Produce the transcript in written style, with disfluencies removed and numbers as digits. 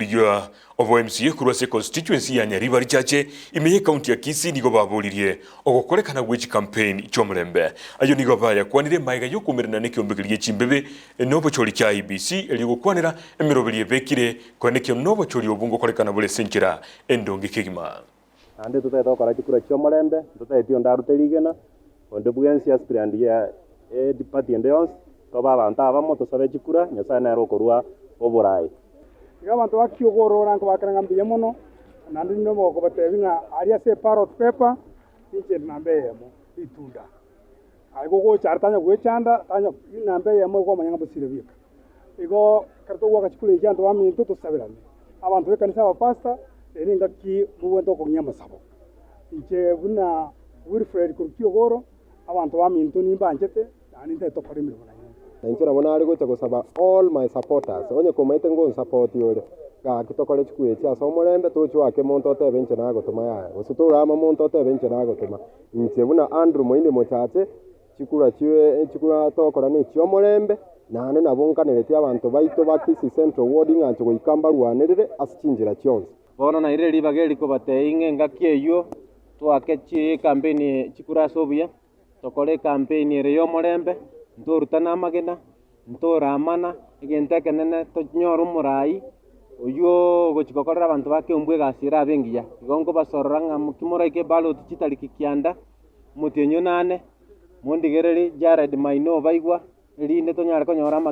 Kurijua obo MCA kurwase constituency ya Nyaribari chache imeye county ya Kisii nigo baburirie ogokorekana gwechi campaign ichomurembe ayo nigo baya kwanire maiga yo kumerana n'ekyombekiriye chimbebe nobo choli cha IBC eligo kwanira emiroberie bekire kwanekyo nobo choli obungo korekana bule senchera endonge kegima ande tuteta okora chikura chiomurembe tutetio ndaruterigena onde bwensi aspirant ya party ende yonse toba abantu abamo tusabe chikura nyasaye nero korwa oburai abantu bakiogoro ranko bakaranga mbiye muno nandi no moko batebinga aria se parrot paper niche nambe yemo itunda aigo go chartanya gwechanda tanya nambe yemo go manyanga busire bika igo karto waka chikule jando wa minto to sabirane abantu bekanisa ba pasta eringa ki muwento ko nyama sabo iche buna Wilfred Kurkiogoro abantu ba minto nimbanjete nani nteto korimiro Nainchira mwana ari gocha gusaba all my supporters onye komaite ngo support yore ga kitokole chikuye cha so murembe tuchu wake muntu otebenche na gutuma ya usitura ama muntu otebenche na gutuma inche buna Andrew Moinde mochache chikura chiwe chikura tokora ni chyo murembe nane nabunkanirete abantu baito ba Kisii Central Ward ngancho goikamba rwanirire asichinjira chionse bono na ire libageri ko bateinge ngakieyo twake chi campaign chikura sobia tokole campaign ire yo murembe ntorutana magena ntoramana egente kenene tonyoru murai oyo gochikokorera abantu bake umbwe gasira abengiya igongo basoranga mukimora ike ballot chitali kikianda mutenyo nane mondigereri Jared Maino baigwa rinde tonyara konyora magena